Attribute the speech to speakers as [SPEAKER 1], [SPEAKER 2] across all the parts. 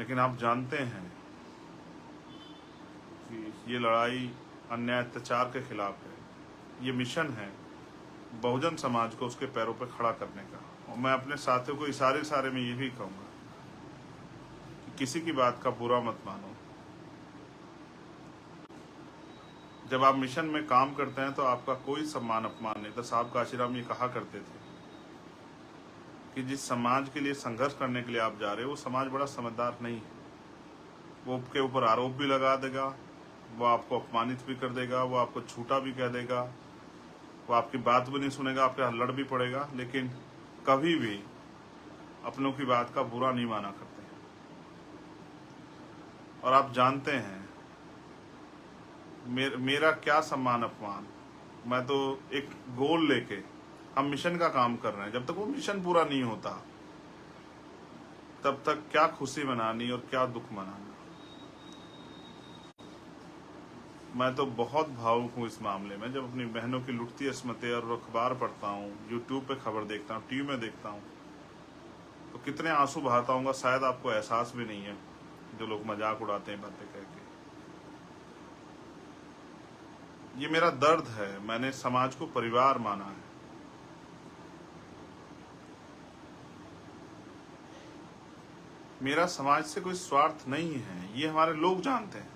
[SPEAKER 1] लेकिन आप जानते हैं कि ये लड़ाई अन्याय अत्याचार के खिलाफ है। ये मिशन है बहुजन समाज को उसके पैरों पर खड़ा करने का। और मैं अपने साथियों को इशारे में ये भी कहूँगा कि किसी की बात का बुरा मत मानो। जब आप मिशन में काम करते हैं तो आपका कोई सम्मान अपमान नहीं था। साहब काशीराम ये कहा करते थे कि जिस समाज के लिए संघर्ष करने के लिए आप जा रहे हो वो समाज बड़ा समझदार नहीं है। वो आपके ऊपर आरोप भी लगा देगा, वो आपको अपमानित भी कर देगा, वो आपको झूठा भी कह देगा, वो आपकी बात भी नहीं सुनेगा, आपके यहाँ लड़ भी पड़ेगा, लेकिन कभी भी अपनों की बात का बुरा नहीं माना करते। और आप जानते हैं मेरा क्या सम्मान अपमान। मैं तो एक गोल लेके हम मिशन का काम कर रहे हैं। जब तक वो मिशन पूरा नहीं होता तब तक क्या खुशी मनानी और क्या दुख मनाना। मैं तो बहुत भावुक हूँ इस मामले में। जब अपनी बहनों की लुटती अस्मतें और अखबार पढ़ता हूँ, यूट्यूब पे खबर देखता हूँ, टीवी में देखता हूँ, तो कितने आंसू बहाता हूँ शायद आपको एहसास भी नहीं है, जो लोग मजाक उड़ाते हैं बातें कह के। ये मेरा दर्द है। मैंने समाज को परिवार माना है। मेरा समाज से कोई स्वार्थ नहीं है, ये हमारे लोग जानते हैं।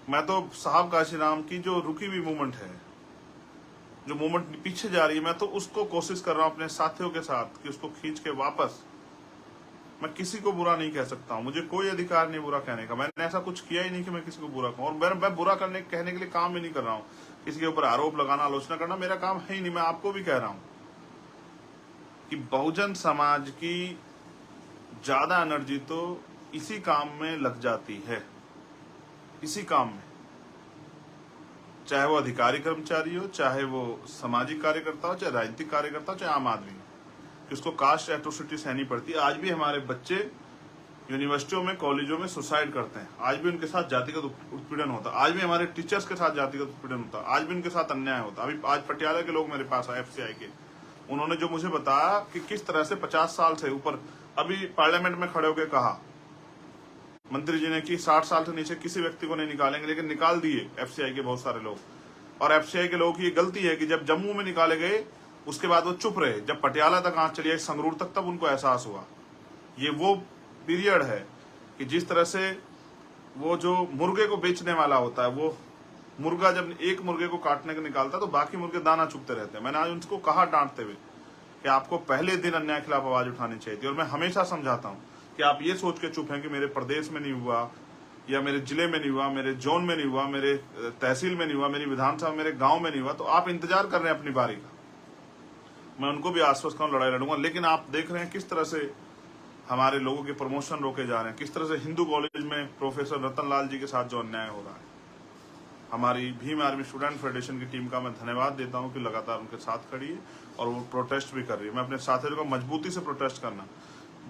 [SPEAKER 1] मैं तो साहब काशीराम की जो रुकी हुई मूवमेंट है, जो मूवमेंट पीछे जा रही है, मैं तो उसको कोशिश कर रहा हूं अपने साथियों के साथ कि उसको खींच के वापस। मैं किसी को बुरा नहीं कह सकता हूं, मुझे कोई अधिकार नहीं बुरा कहने का। मैंने ऐसा कुछ किया ही नहीं कि मैं किसी को बुरा कहूं। और मैं बुरा कहने के लिए काम भी नहीं कर रहा हूं। किसी के ऊपर आरोप लगाना, आलोचना करना मेरा काम है ही नहीं। मैं आपको भी कह रहा हूं कि बहुजन समाज की ज्यादा एनर्जी तो इसी काम में लग जाती है, इसी काम में। चाहे वो अधिकारी कर्मचारी हो, चाहे वो सामाजिक कार्यकर्ता हो, चाहे राजनीतिक कार्यकर्ता हो, चाहे आम आदमी हो, कि उसको कास्ट एट्रोसिटी सहनी पड़ती है। आज भी हमारे बच्चे यूनिवर्सिटियों में, कॉलेजों में सुसाइड करते हैं। आज भी उनके साथ जातिगत उत्पीड़न होता है। आज भी हमारे टीचर्स के साथ जातिगत उत्पीड़न होता है। आज भी उनके साथ अन्याय होता है। अभी आज पटियाला के लोग मेरे पास आए, FCI के, उन्होंने जो मुझे बताया कि किस तरह से 50 साल से ऊपर, अभी पार्लियामेंट में खड़े होकर कहा मंत्री जी ने कि 60 साल से नीचे किसी व्यक्ति को नहीं निकालेंगे, लेकिन निकाल दिए FCI के बहुत सारे लोग। और FCI के लोगों की ये गलती है कि जब जम्मू में निकाले गए उसके बाद वो चुप रहे। जब पटियाला तक आंच चली आई, संगरूर तक, तब उनको एहसास हुआ। ये वो पीरियड है कि जिस तरह से वो जो मुर्गे को बेचने वाला होता है, वो मुर्गा जब एक मुर्गे को काटने को निकालता है तो बाकी मुर्गे दाना चुगते रहते हैं। मैंने आज उनको कहा डांटते हुए कि आपको पहले दिन अन्याय के खिलाफ आवाज उठानी चाहिए थी। और मैं हमेशा समझाता हूं कि आप ये सोच के चुप हैं कि मेरे प्रदेश में नहीं हुआ, या मेरे जिले में नहीं हुआ, मेरे जोन में नहीं हुआ, मेरे तहसील में नहीं हुआ, मेरी विधानसभा मेरे गांव में नहीं हुआ, तो आप इंतजार कर रहे हैं अपनी बारी का। मैं उनको भी आश्वस्त करूं, लड़ाई लड़ूंगा। लेकिन आप देख रहे हैं किस तरह से हमारे लोगों के प्रमोशन रोके जा रहे हैं, किस तरह से हिंदू कॉलेज में प्रोफेसर रतन लाल जी के साथ जो अन्याय हो रहा है। हमारी भीम आर्मी स्टूडेंट फेडरेशन की टीम का मैं धन्यवाद देता हूं कि लगातार उनके साथ खड़ी है और वो प्रोटेस्ट भी कर रही है। मैं अपने साथियों को मजबूती से प्रोटेस्ट करना,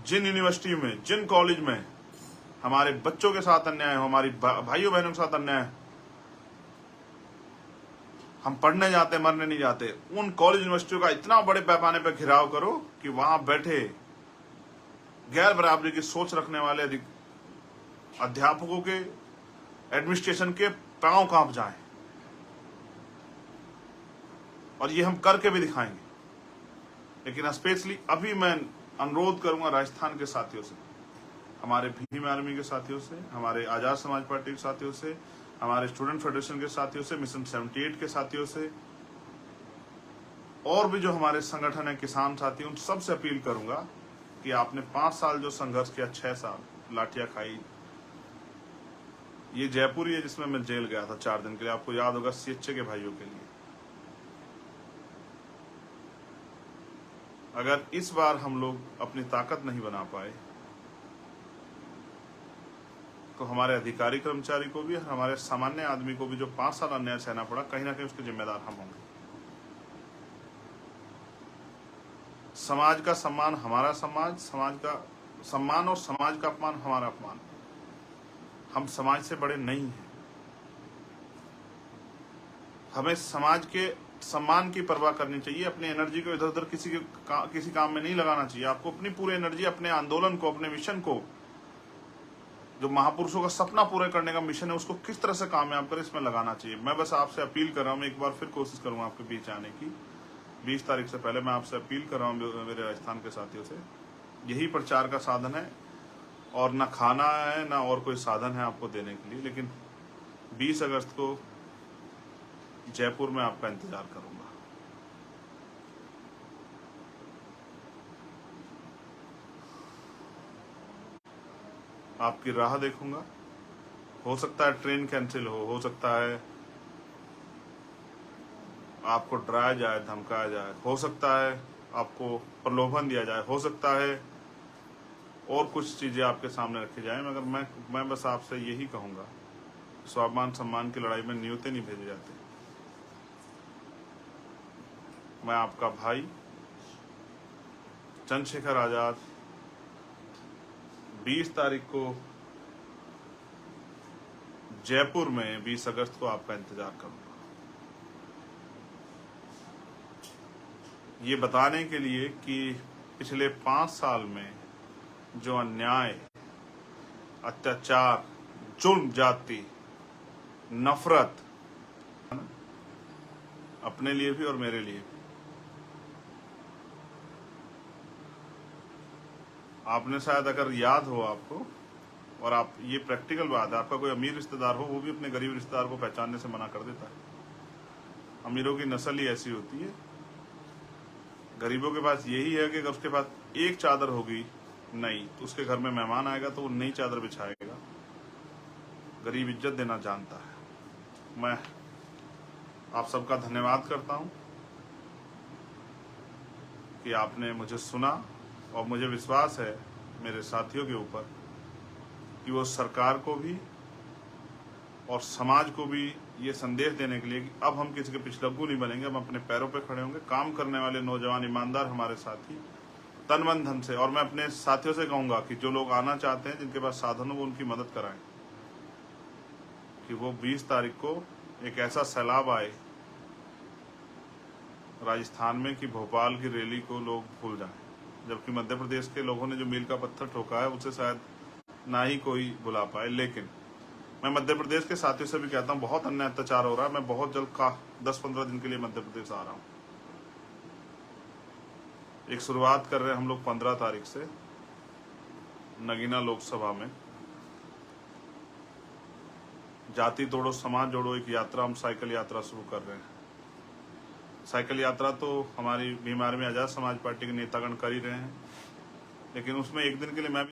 [SPEAKER 1] जिन यूनिवर्सिटी में, जिन कॉलेज में हमारे बच्चों के साथ अन्याय हो, हमारी भाइयों बहनों के साथ अन्याय, हम पढ़ने जाते, मरने नहीं जाते, उन कॉलेज यूनिवर्सिटियों का इतना बड़े पैमाने पर घिराव करो कि वहां बैठे गैर बराबरी की सोच रखने वाले अध्यापकों के, एडमिनिस्ट्रेशन के पांव कांप जाएं। और ये हम करके भी दिखाएंगे। लेकिन स्पेशली अभी मैं अनुरोध करूंगा राजस्थान के साथियों से, हमारे भीम आर्मी के साथियों से, हमारे आजाद समाज पार्टी के साथियों से, हमारे स्टूडेंट फेडरेशन के साथियों से, मिशन 78 के साथियों से, और भी जो हमारे संगठन है, किसान साथी, उन सबसे अपील करूंगा कि आपने 5 साल जो संघर्ष किया, 6 साल लाठियां खाई। ये जयपुर ही है जिसमें मैं जेल गया था 4 दिन के लिए, आपको याद होगा, CHA के भाइयों के लिए। अगर इस बार हम लोग अपनी ताकत नहीं बना पाए तो हमारे अधिकारी कर्मचारी को भी, हमारे सामान्य आदमी को भी जो 5 साल अन्याय सहना पड़ा, कहीं ना कहीं उसके जिम्मेदार हम होंगे। समाज का सम्मान हमारा समाज, समाज का सम्मान और समाज का अपमान हमारा अपमान। हम समाज से बड़े नहीं हैं। हमें समाज के सम्मान की परवाह करनी चाहिए। अपनी एनर्जी को इधर उधर किसी काम में नहीं लगाना चाहिए। आपको अपनी पूरी एनर्जी अपने आंदोलन को, अपने मिशन को जो महापुरुषों का सपना पूरा करने का मिशन है उसको किस तरह से कामयाब करें, इसमें लगाना चाहिए। मैं बस आपसे अपील कर रहा हूँ, एक बार फिर कोशिश करूंगा आपके बीच आने की। 20 तारीख से पहले मैं आपसे अपील कर रहा हूँ मेरे राजस्थान के साथियों से, यही प्रचार का साधन है और ना खाना है ना और कोई साधन है आपको देने के लिए। लेकिन 20 अगस्त को जयपुर में आपका इंतजार करूंगा। आपकी राह देखूंगा। हो सकता है ट्रेन कैंसिल हो सकता है आपको डराया जाए, धमकाया जाए, हो सकता है आपको प्रलोभन दिया जाए, हो सकता है और कुछ चीजें आपके सामने रखी जाए, मगर मैं बस आपसे यही कहूंगा, स्वाभिमान सम्मान की लड़ाई में न्योते नहीं भेजे जाते। मैं आपका भाई चंद्रशेखर आजाद 20 तारीख को जयपुर में 20 अगस्त को आपका इंतजार करूंगा, ये बताने के लिए कि पिछले 5 साल में जो अन्याय, अत्याचार, जुल्म, जाति, नफरत, अपने लिए भी और मेरे लिए भी, आपने शायद अगर याद हो आपको, और आप ये प्रैक्टिकल बात है, आपका कोई अमीर रिश्तेदार हो वो भी अपने गरीब रिश्तेदार को पहचानने से मना कर देता है। अमीरों की नस्ल ही ऐसी होती है। गरीबों के पास यही है कि अगर उसके पास एक चादर होगी नहीं तो उसके घर में मेहमान आएगा तो वो नई चादर बिछाएगा। गरीब इज्जत देना जानता है। मैं आप सबका धन्यवाद करता हूं कि आपने मुझे सुना, और मुझे विश्वास है मेरे साथियों के ऊपर कि वो सरकार को भी और समाज को भी ये संदेश देने के लिए कि अब हम किसी के पिछलग्गू नहीं बनेंगे, हम अपने पैरों पे खड़े होंगे। काम करने वाले नौजवान ईमानदार हमारे साथी तन मन धन से, और मैं अपने साथियों से कहूंगा कि जो लोग आना चाहते हैं, जिनके पास साधन हो, वो उनकी मदद कराएं कि वो 20 तारीख को एक ऐसा सैलाब आए राजस्थान में कि भोपाल की रैली को लोग भूल जाएं। जबकि मध्य प्रदेश के लोगों ने जो मील का पत्थर ठोका है उसे शायद ना ही कोई बुला पाए। लेकिन मैं मध्य प्रदेश के साथियों से भी कहता हूँ, बहुत अन्याय अत्याचार हो रहा है। मैं बहुत जल्द 10-15 दिन के लिए मध्य प्रदेश आ रहा हूँ। एक शुरुआत कर रहे हैं हम लोग 15 तारीख से नगीना लोकसभा में। जाति तोड़ो समाज जोड़ो एक यात्रा, हम साइकिल यात्रा शुरू कर रहे हैं। साइकिल यात्रा तो हमारी बीमार में आजाद समाज पार्टी के नेतागण कर ही रहे हैं, लेकिन उसमें एक दिन के लिए मैं